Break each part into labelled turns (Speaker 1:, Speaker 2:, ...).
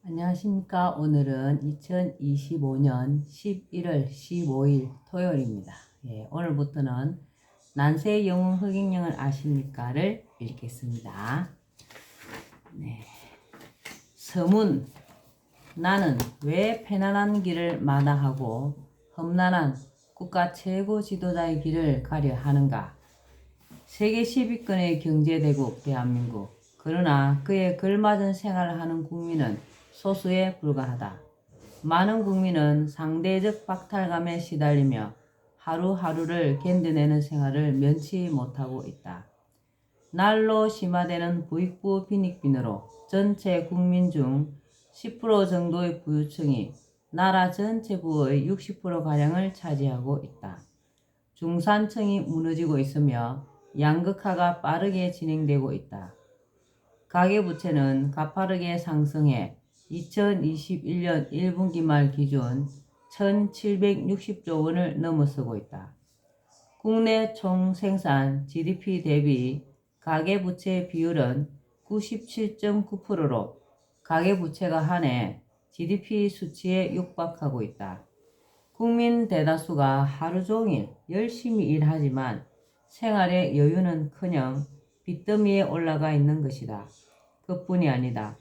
Speaker 1: 안녕하십니까. 오늘은 2025년 11월 15일 토요일입니다. 오늘부터는 난세 영웅 흑익령을 아십니까를 읽겠습니다. 서문. 나는 왜 편안한 길을 마다하고 험난한 국가 최고 지도자의 길을 가려 하는가? 세계 10위권의 경제대국 대한민국. 그러나 그에 걸맞은 생활을 하는 국민은 소수에 불과하다. 많은 국민은 상대적 박탈감에 시달리며 하루하루를 견뎌내는 생활을 면치 못하고 있다. 날로 심화되는 부익부 빈익빈으로 전체 국민 중 10% 정도의 부유층이 나라 전체 부의 60%가량을 차지하고 있다. 중산층이 무너지고 있으며 양극화가 빠르게 진행되고 있다. 가계부채는 가파르게 상승해 2021년 1분기 말 기준 1,760조 원을 넘어서고 있다. 국내 총생산 GDP 대비 가계부채 비율은 97.9%로 가계부채가 한해 GDP 수치에 육박하고 있다. 국민 대다수가 하루 종일 열심히 일하지만 생활의 여유는커녕 빚더미에 올라가 있는 것이다. 그뿐이 아니다.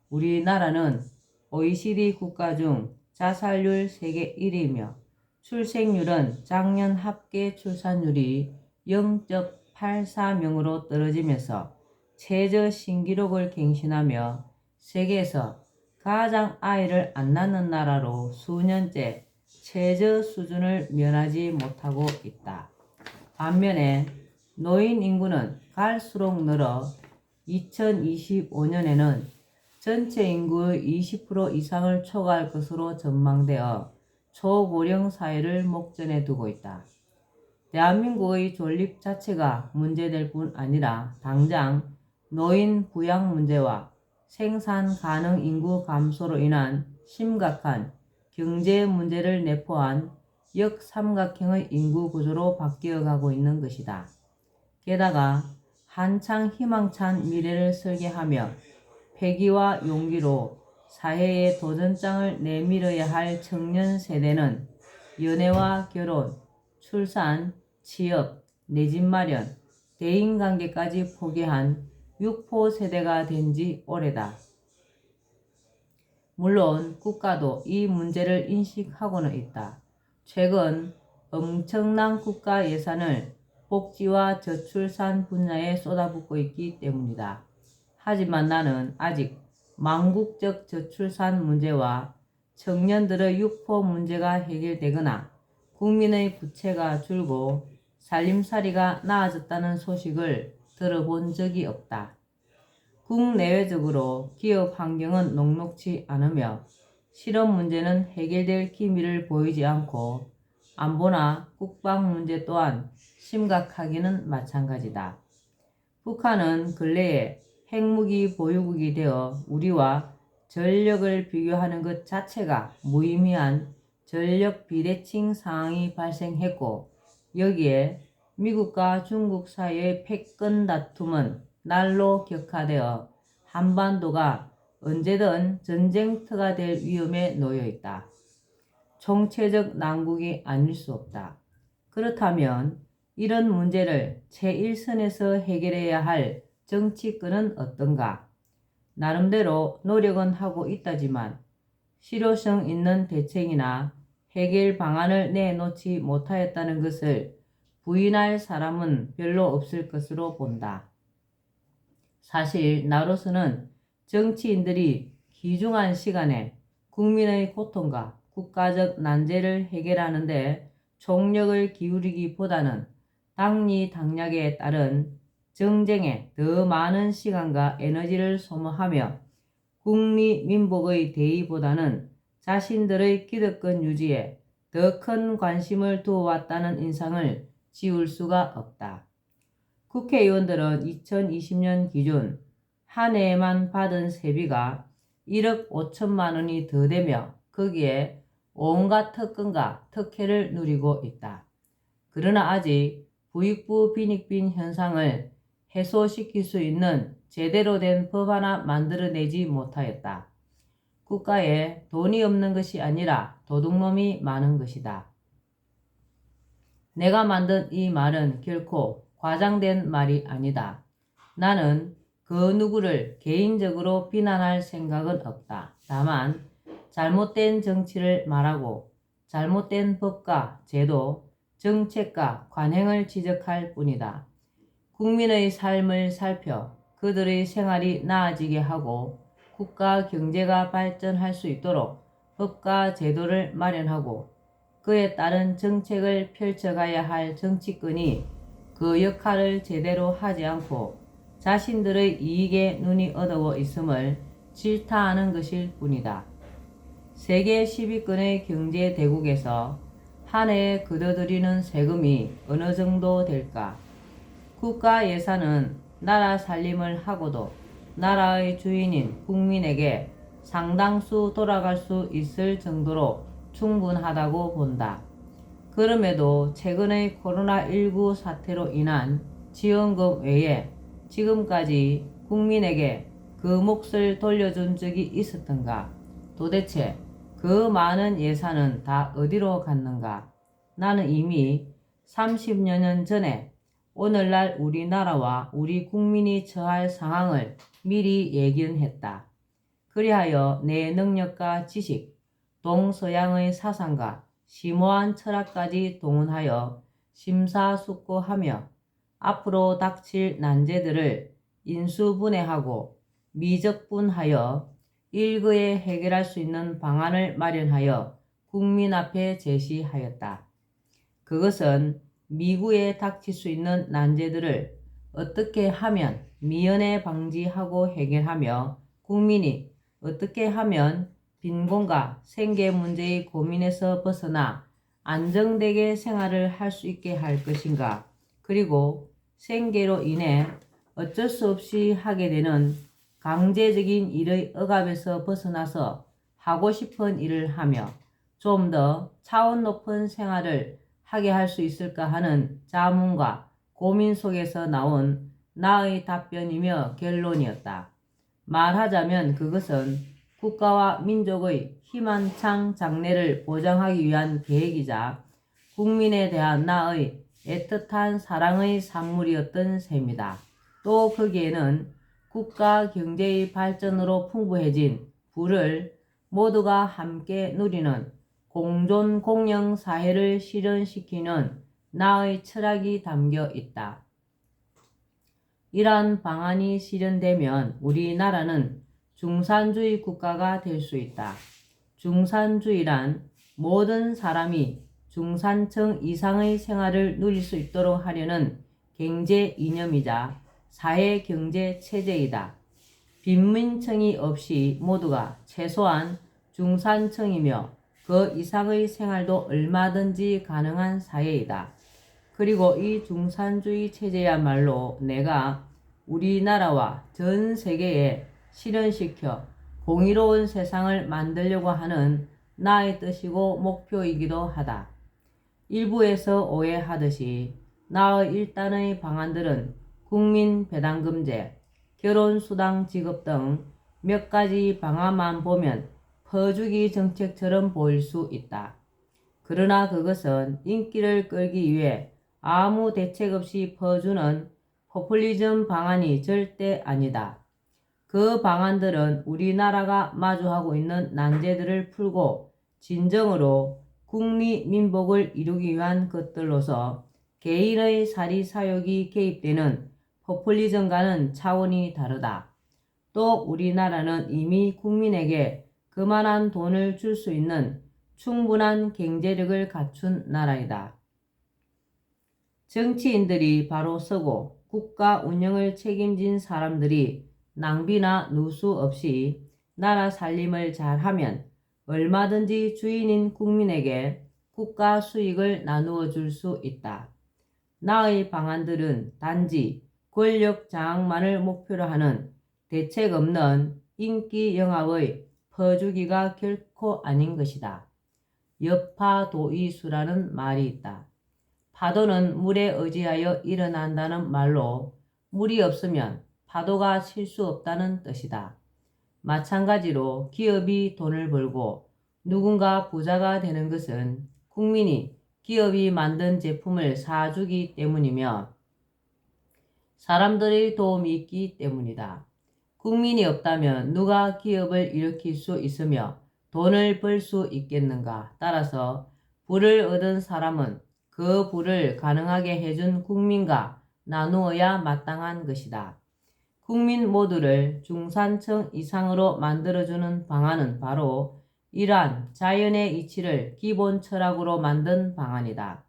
Speaker 1: 우리나라는 OECD 국가 중 자살률 세계 1위이며 출생률은 작년 합계 출산율이 0.84명으로 떨어지면서 최저 신기록을 갱신하며 세계에서 가장 아이를 안 낳는 나라로 수년째 최저 수준을 면하지 못하고 있다. 반면에 노인 인구는 갈수록 늘어 2025년에는 전체 인구의 20% 이상을 초과할 것으로 전망되어 초고령 사회를 목전에 두고 있다. 대한민국의 존립 자체가 문제될 뿐 아니라 당장 노인 부양 문제와 생산 가능 인구 감소로 인한 심각한 경제 문제를 내포한 역삼각형의 인구 구조로 바뀌어가고 있는 것이다. 게다가 한창 희망찬 미래를 설계하며 패기와 용기로 사회에 도전장을 내밀어야 할 청년 세대는 연애와 결혼, 출산, 취업, 내 집 마련, 대인관계까지 포기한 육포 세대가 된 지 오래다. 물론 국가도 이 문제를 인식하고는 있다. 최근 엄청난 국가 예산을 복지와 저출산 분야에 쏟아붓고 있기 때문이다. 하지만 나는 아직 망국적 저출산 문제와 청년들의 육포 문제가 해결되거나 국민의 부채가 줄고 살림살이가 나아졌다는 소식을 들어본 적이 없다. 국내외적으로 기업 환경은 녹록지 않으며 실업 문제는 해결될 기미를 보이지 않고 안보나 국방 문제 또한 심각하기는 마찬가지다. 북한은 근래에 핵무기 보유국이 되어 우리와 전력을 비교하는 것 자체가 무의미한 전력 비대칭 상황이 발생했고, 여기에 미국과 중국 사이의 패권 다툼은 날로 격화되어 한반도가 언제든 전쟁터가 될 위험에 놓여 있다. 총체적 난국이 아닐 수 없다. 그렇다면 이런 문제를 제1선에서 해결해야 할 정치권은 어떤가? 나름대로 노력은 하고 있다지만 실효성 있는 대책이나 해결 방안을 내놓지 못하였다는 것을 부인할 사람은 별로 없을 것으로 본다. 사실 나로서는 정치인들이 귀중한 시간에 국민의 고통과 국가적 난제를 해결하는 데 총력을 기울이기보다는 당리당략에 따른 정쟁에 더 많은 시간과 에너지를 소모하며 국리민복의 대의보다는 자신들의 기득권 유지에 더 큰 관심을 두어왔다는 인상을 지울 수가 없다. 국회의원들은 2020년 기준 한 해에만 받은 세비가 1억 5천만 원이 더 되며 거기에 온갖 특권과 특혜를 누리고 있다. 그러나 아직 부익부 빈익빈 현상을 해소시킬 수 있는 제대로 된 법 하나 만들어내지 못하였다. 국가에 돈이 없는 것이 아니라 도둑놈이 많은 것이다. 내가 만든 이 말은 결코 과장된 말이 아니다. 나는 그 누구를 개인적으로 비난할 생각은 없다. 다만 잘못된 정치를 말하고 잘못된 법과 제도, 정책과 관행을 지적할 뿐이다. 국민의 삶을 살펴 그들의 생활이 나아지게 하고 국가 경제가 발전할 수 있도록 법과 제도를 마련하고 그에 따른 정책을 펼쳐가야 할 정치권이 그 역할을 제대로 하지 않고 자신들의 이익에 눈이 어두워 있음을 질타하는 것일 뿐이다. 세계 10위권의 경제 대국에서 한 해에 거둬들이는 세금이 어느 정도 될까? 국가 예산은 나라 살림을 하고도 나라의 주인인 국민에게 상당수 돌아갈 수 있을 정도로 충분하다고 본다. 그럼에도 최근의 코로나19 사태로 인한 지원금 외에 지금까지 국민에게 그 몫을 돌려준 적이 있었던가? 도대체 그 많은 예산은 다 어디로 갔는가? 나는 이미 30여 년 전에 오늘날 우리나라와 우리 국민이 처할 상황을 미리 예견했다. 그리하여 내 능력과 지식, 동서양의 사상과 심오한 철학까지 동원하여 심사숙고하며 앞으로 닥칠 난제들을 인수분해하고 미적분하여 일거에 해결할 수 있는 방안을 마련하여 국민 앞에 제시하였다. 그것은 미구에 닥칠 수 있는 난제들을 어떻게 하면 미연에 방지하고 해결하며 국민이 어떻게 하면 빈곤과 생계 문제의 고민에서 벗어나 안정되게 생활을 할 수 있게 할 것인가? 그리고 생계로 인해 어쩔 수 없이 하게 되는 강제적인 일의 억압에서 벗어나서 하고 싶은 일을 하며 좀 더 차원 높은 생활을 하게 할 수 있을까 하는 자문과 고민 속에서 나온 나의 답변이며 결론이었다. 말하자면 그것은 국가와 민족의 희망찬 장래를 보장하기 위한 계획이자 국민에 대한 나의 애틋한 사랑의 산물이었던 셈이다. 또 거기에는 국가 경제의 발전으로 풍부해진 부를 모두가 함께 누리는 공존 공영 사회를 실현시키는 나의 철학이 담겨 있다. 이러한 방안이 실현되면 우리나라는 중산주의 국가가 될 수 있다. 중산주의란 모든 사람이 중산층 이상의 생활을 누릴 수 있도록 하려는 경제 이념이자 사회 경제 체제이다. 빈민층이 없이 모두가 최소한 중산층이며 그 이상의 생활도 얼마든지 가능한 사회이다. 그리고 이 중산주의 체제야말로 내가 우리나라와 전 세계에 실현시켜 공의로운 세상을 만들려고 하는 나의 뜻이고 목표이기도 하다. 일부에서 오해하듯이 나의 일단의 방안들은 국민 배당금제, 결혼수당 지급 등 몇 가지 방안만 보면 퍼주기 정책처럼 보일 수 있다. 그러나 그것은 인기를 끌기 위해 아무 대책 없이 퍼주는 포퓰리즘 방안이 절대 아니다. 그 방안들은 우리나라가 마주하고 있는 난제들을 풀고 진정으로 국리민복을 이루기 위한 것들로서 개인의 사리사욕이 개입되는 포퓰리즘과는 차원이 다르다. 또 우리나라는 이미 국민에게 그만한 돈을 줄 수 있는 충분한 경제력을 갖춘 나라이다. 정치인들이 바로 서고 국가 운영을 책임진 사람들이 낭비나 누수 없이 나라 살림을 잘하면 얼마든지 주인인 국민에게 국가 수익을 나누어 줄 수 있다. 나의 방안들은 단지 권력 장악만을 목표로 하는 대책 없는 인기 영합의 퍼주기가 결코 아닌 것이다. 여파도의수라는 말이 있다. 파도는 물에 의지하여 일어난다는 말로 물이 없으면 파도가 칠 수 없다는 뜻이다. 마찬가지로 기업이 돈을 벌고 누군가 부자가 되는 것은 국민이 기업이 만든 제품을 사주기 때문이며 사람들의 도움이 있기 때문이다. 국민이 없다면 누가 기업을 일으킬 수 있으며 돈을 벌 수 있겠는가? 따라서 부를 얻은 사람은 그 부를 가능하게 해준 국민과 나누어야 마땅한 것이다. 국민 모두를 중산층 이상으로 만들어주는 방안은 바로 이러한 자연의 이치를 기본 철학으로 만든 방안이다.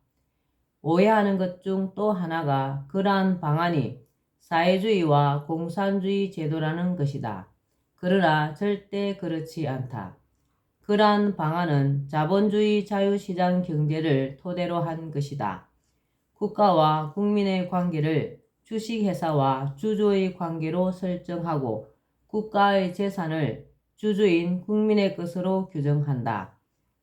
Speaker 1: 오해하는 것 중 또 하나가 그러한 방안이 사회주의와 공산주의 제도라는 것이다. 그러나 절대 그렇지 않다. 그러한 방안은 자본주의 자유시장 경제를 토대로 한 것이다. 국가와 국민의 관계를 주식회사와 주주의 관계로 설정하고 국가의 재산을 주주인 국민의 것으로 규정한다.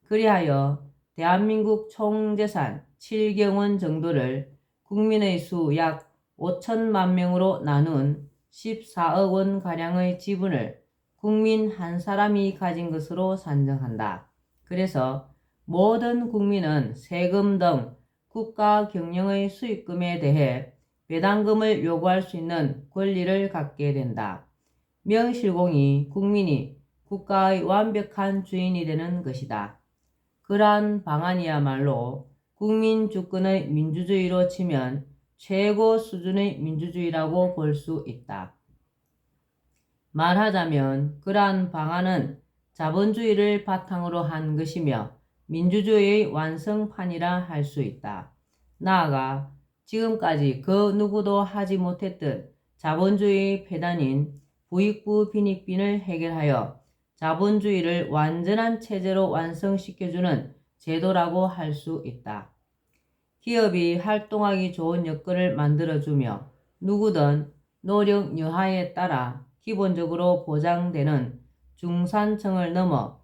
Speaker 1: 그리하여 대한민국 총재산 7경원 정도를 국민의 수 약 5천만 명으로 나눈 14억 원가량의 지분을 국민 한 사람이 가진 것으로 산정한다. 그래서 모든 국민은 세금 등 국가 경영의 수익금에 대해 배당금을 요구할 수 있는 권리를 갖게 된다. 명실공히 국민이 국가의 완벽한 주인이 되는 것이다. 그러한 방안이야말로 국민 주권의 민주주의로 치면 최고 수준의 민주주의라고 볼 수 있다. 말하자면 그러한 방안은 자본주의를 바탕으로 한 것이며 민주주의의 완성판이라 할 수 있다. 나아가 지금까지 그 누구도 하지 못했던 자본주의의 폐단인 부익부 빈익빈을 해결하여 자본주의를 완전한 체제로 완성시켜주는 제도라고 할 수 있다. 기업이 활동하기 좋은 여건을 만들어주며 누구든 노력 여하에 따라 기본적으로 보장되는 중산층을 넘어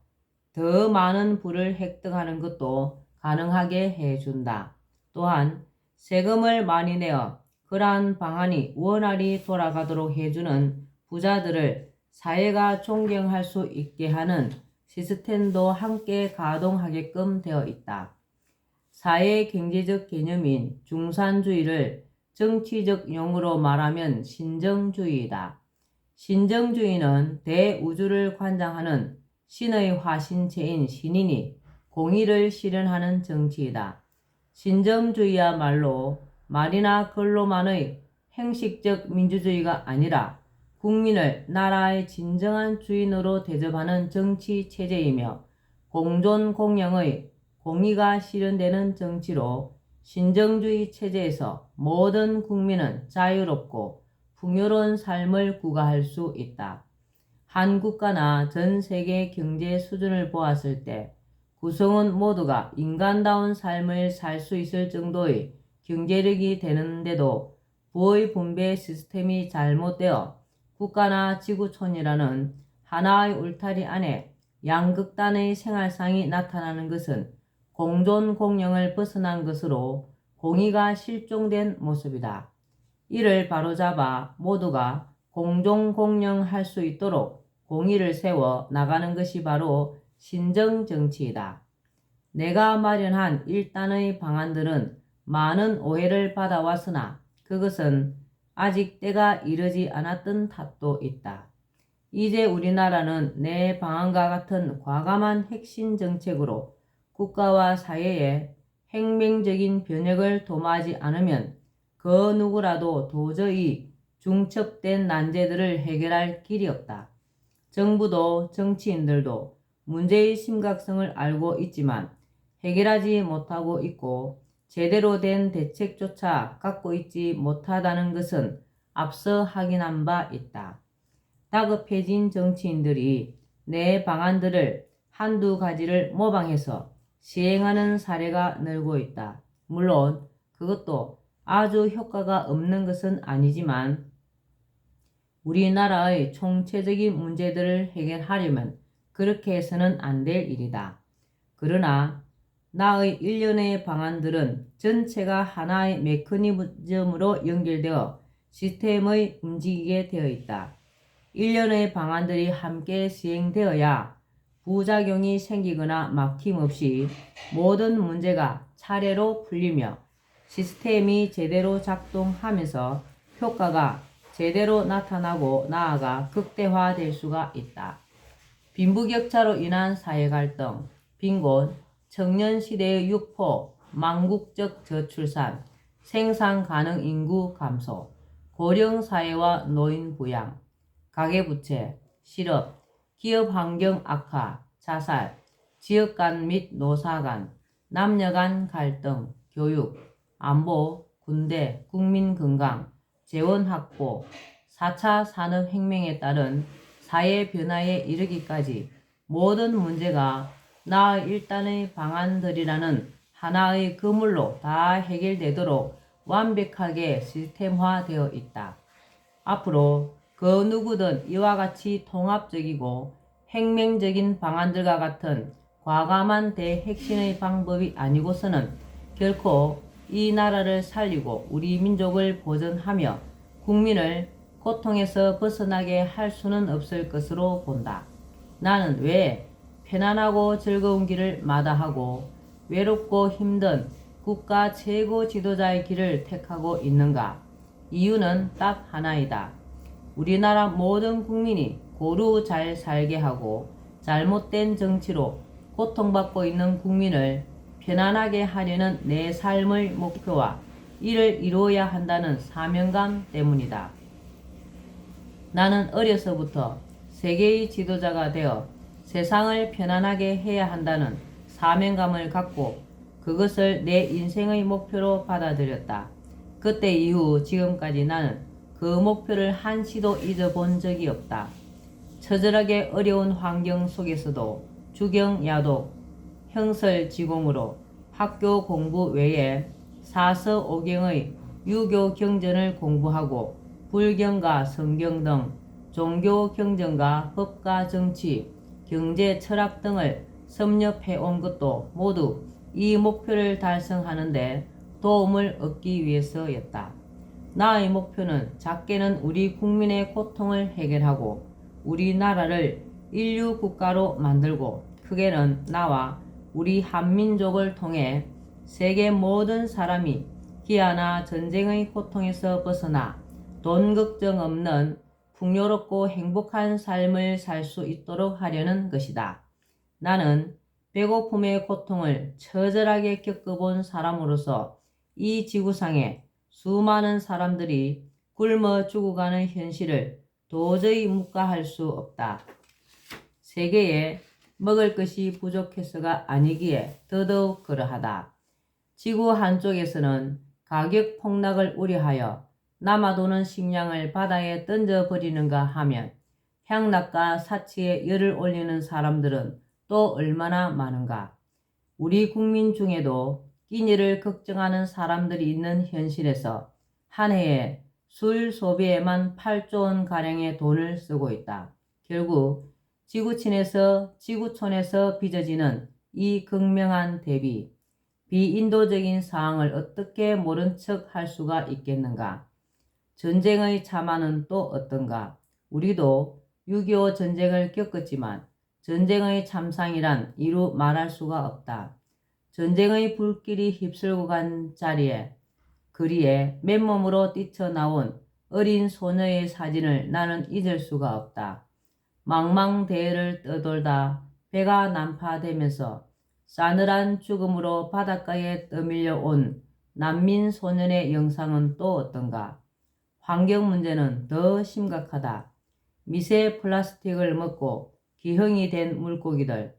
Speaker 1: 더 많은 부를 획득하는 것도 가능하게 해준다. 또한 세금을 많이 내어 그러한 방안이 원활히 돌아가도록 해주는 부자들을 사회가 존경할 수 있게 하는 시스템도 함께 가동하게끔 되어 있다. 사회 경제적 개념인 중산주의를 정치적 용어로 말하면 신정주의이다. 신정주의는 대우주를 관장하는 신의 화신체인 신인이 공의를 실현하는 정치이다. 신정주의야말로 말이나 글로만의 형식적 민주주의가 아니라 국민을 나라의 진정한 주인으로 대접하는 정치 체제이며 공존 공영의 공의가 실현되는 정치로 신정주의 체제에서 모든 국민은 자유롭고 풍요로운 삶을 구가할 수 있다. 한 국가나 전 세계 경제 수준을 보았을 때 구성원 모두가 인간다운 삶을 살 수 있을 정도의 경제력이 되는데도 부의 분배 시스템이 잘못되어 국가나 지구촌이라는 하나의 울타리 안에 양극단의 생활상이 나타나는 것은 공존 공영을 벗어난 것으로 공의가 실종된 모습이다. 이를 바로잡아 모두가 공존 공영할 수 있도록 공의를 세워 나가는 것이 바로 신정정치이다. 내가 마련한 1단의 방안들은 많은 오해를 받아왔으나 그것은 아직 때가 이르지 않았던 탓도 있다. 이제 우리나라는 내 방안과 같은 과감한 핵심 정책으로 국가와 사회에 혁명적인 변혁을 도모하지 않으면 그 누구라도 도저히 중첩된 난제들을 해결할 길이 없다. 정부도 정치인들도 문제의 심각성을 알고 있지만 해결하지 못하고 있고 제대로 된 대책조차 갖고 있지 못하다는 것은 앞서 확인한 바 있다. 다급해진 정치인들이 내 방안들을 한두 가지를 모방해서 시행하는 사례가 늘고 있다. 물론 그것도 아주 효과가 없는 것은 아니지만 우리나라의 총체적인 문제들을 해결하려면 그렇게 해서는 안 될 일이다. 그러나 나의 일련의 방안들은 전체가 하나의 메커니즘으로 연결되어 시스템의 움직이게 되어 있다. 일련의 방안들이 함께 시행되어야 부작용이 생기거나 막힘없이 모든 문제가 차례로 풀리며 시스템이 제대로 작동하면서 효과가 제대로 나타나고 나아가 극대화될 수가 있다. 빈부격차로 인한 사회갈등, 빈곤, 청년시대의 육포, 망국적 저출산, 생산가능 인구 감소, 고령사회와 노인 부양, 가계부채, 실업, 기업환경 악화, 자살, 지역 간 및 노사 간, 남녀 간 갈등, 교육, 안보, 군대, 국민 건강, 재원 확보, 4차 산업혁명에 따른 사회 변화에 이르기까지 모든 문제가 나의 일단의 방안들이라는 하나의 그물로 다 해결되도록 완벽하게 시스템화되어 있다. 앞으로 그 누구든 이와 같이 통합적이고 혁명적인 방안들과 같은 과감한 대핵신의 방법이 아니고서는 결코 이 나라를 살리고 우리 민족을 보존하며 국민을 고통에서 벗어나게 할 수는 없을 것으로 본다. 나는 왜 편안하고 즐거운 길을 마다하고 외롭고 힘든 국가 최고 지도자의 길을 택하고 있는가? 이유는 딱 하나이다. 우리나라 모든 국민이 고루 잘 살게 하고 잘못된 정치로 고통받고 있는 국민을 편안하게 하려는 내 삶의 목표와 이를 이루어야 한다는 사명감 때문이다. 나는 어려서부터 세계의 지도자가 되어 세상을 편안하게 해야 한다는 사명감을 갖고 그것을 내 인생의 목표로 받아들였다. 그때 이후 지금까지 나는 그 목표를 한시도 잊어본 적이 없다. 처절하게 어려운 환경 속에서도 주경, 야독, 형설지공으로 학교 공부 외에 사서오경의 유교 경전을 공부하고 불경과 성경 등 종교 경전과 법과 정치, 경제, 철학 등을 섭렵해온 것도 모두 이 목표를 달성하는데 도움을 얻기 위해서였다. 나의 목표는 작게는 우리 국민의 고통을 해결하고 우리나라를 인류 국가로 만들고 크게는 나와 우리 한민족을 통해 세계 모든 사람이 기아나 전쟁의 고통에서 벗어나 돈 걱정 없는 풍요롭고 행복한 삶을 살 수 있도록 하려는 것이다. 나는 배고픔의 고통을 처절하게 겪어본 사람으로서 이 지구상에 수많은 사람들이 굶어 죽어가는 현실을 도저히 묵과할 수 없다. 세계에 먹을 것이 부족해서가 아니기에 더더욱 그러하다. 지구 한쪽에서는 가격 폭락을 우려하여 남아도는 식량을 바다에 던져버리는가 하면 향락과 사치에 열을 올리는 사람들은 또 얼마나 많은가. 우리 국민 중에도 끼니를 걱정하는 사람들이 있는 현실에서 한 해에 술 소비에만 8조 원가량의 돈을 쓰고 있다. 결국 지구촌에서 빚어지는 이 극명한 대비, 비인도적인 상황을 어떻게 모른 척 할 수가 있겠는가. 전쟁의 참화는 또 어떤가. 우리도 6.25 전쟁을 겪었지만 전쟁의 참상이란 이루 말할 수가 없다. 전쟁의 불길이 휩쓸고 간 거리에 맨몸으로 뛰쳐나온 어린 소녀의 사진을 나는 잊을 수가 없다. 망망대해를 떠돌다 배가 난파되면서 싸늘한 죽음으로 바닷가에 떠밀려 온 난민 소년의 영상은 또 어떤가. 환경 문제는 더 심각하다. 미세 플라스틱을 먹고 기형이 된 물고기들,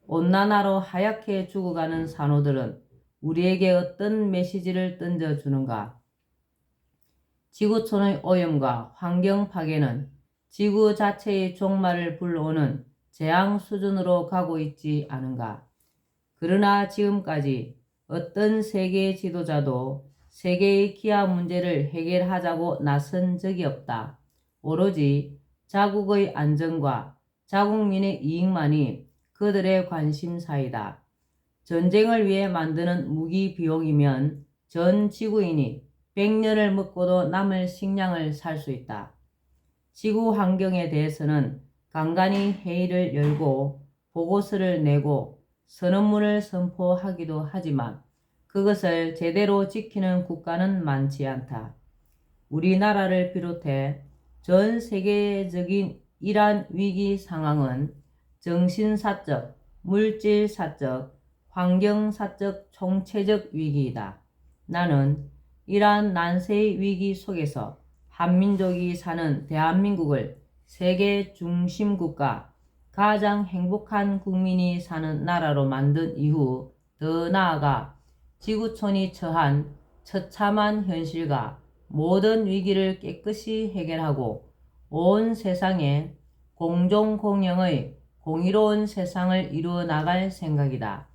Speaker 1: 온난화로 하얗게 죽어가는 산호들은 우리에게 어떤 메시지를 던져주는가. 지구촌의 오염과 환경 파괴는 지구 자체의 종말을 불러오는 재앙 수준으로 가고 있지 않은가. 그러나 지금까지 어떤 세계 지도자도 세계의 기아 문제를 해결하자고 나선 적이 없다. 오로지 자국의 안전과 자국민의 이익만이 그들의 관심사이다. 전쟁을 위해 만드는 무기 비용이면 전 지구인이 100년을 먹고도 남을 식량을 살 수 있다. 지구 환경에 대해서는 간간히 회의를 열고 보고서를 내고 선언문을 선포하기도 하지만 그것을 제대로 지키는 국가는 많지 않다. 우리나라를 비롯해 전 세계적인 이러한 위기 상황은 정신사적, 물질사적, 환경사적 총체적 위기이다. 나는 이러한 난세의 위기 속에서 한민족이 사는 대한민국을 세계 중심국가, 가장 행복한 국민이 사는 나라로 만든 이후 더 나아가 지구촌이 처한 처참한 현실과 모든 위기를 깨끗이 해결하고 온 세상에 공정공영의 공의로운 세상을 이루어 나갈 생각이다.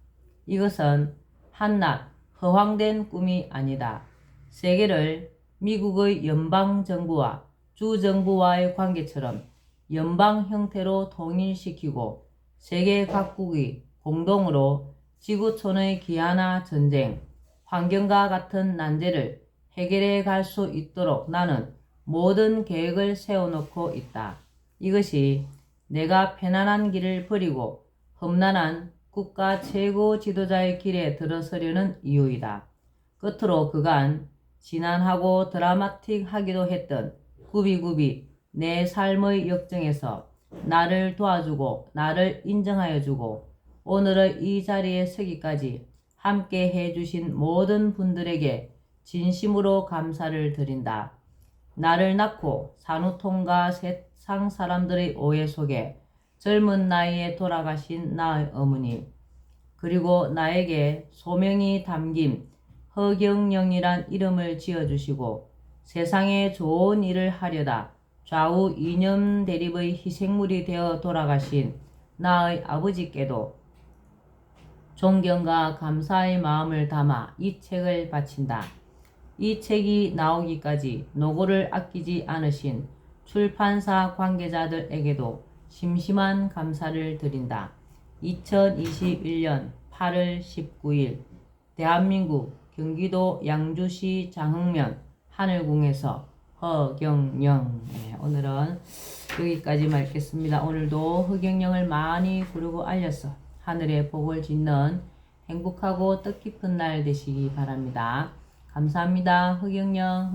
Speaker 1: 이것은 한낱 허황된 꿈이 아니다. 세계를 미국의 연방정부와 주정부와의 관계처럼 연방 형태로 통일시키고 세계 각국이 공동으로 지구촌의 기아나 전쟁, 환경과 같은 난제를 해결해 갈 수 있도록 나는 모든 계획을 세워놓고 있다. 이것이 내가 편안한 길을 버리고 험난한 국가 최고 지도자의 길에 들어서려는 이유이다. 끝으로 그간 지난하고 드라마틱하기도 했던 구비구비 내 삶의 역정에서 나를 도와주고 나를 인정하여주고 오늘의 이 자리에 서기까지 함께 해주신 모든 분들에게 진심으로 감사를 드린다. 나를 낳고 산후통과 세상 사람들의 오해 속에 젊은 나이에 돌아가신 나의 어머니, 그리고 나에게 소명이 담긴 허경영이란 이름을 지어주시고 세상에 좋은 일을 하려다 좌우 이념 대립의 희생물이 되어 돌아가신 나의 아버지께도 존경과 감사의 마음을 담아 이 책을 바친다. 이 책이 나오기까지 노고를 아끼지 않으신 출판사 관계자들에게도 심심한 감사를 드린다. 2021년 8월 19일 대한민국 경기도 양주시 장흥면 하늘궁에서 허경영. 오늘은 여기까지만 읽겠습니다. 오늘도 허경영을 많이 부르고 알려서 하늘의 복을 짓는 행복하고 뜻깊은 날 되시기 바랍니다. 감사합니다. 허경영.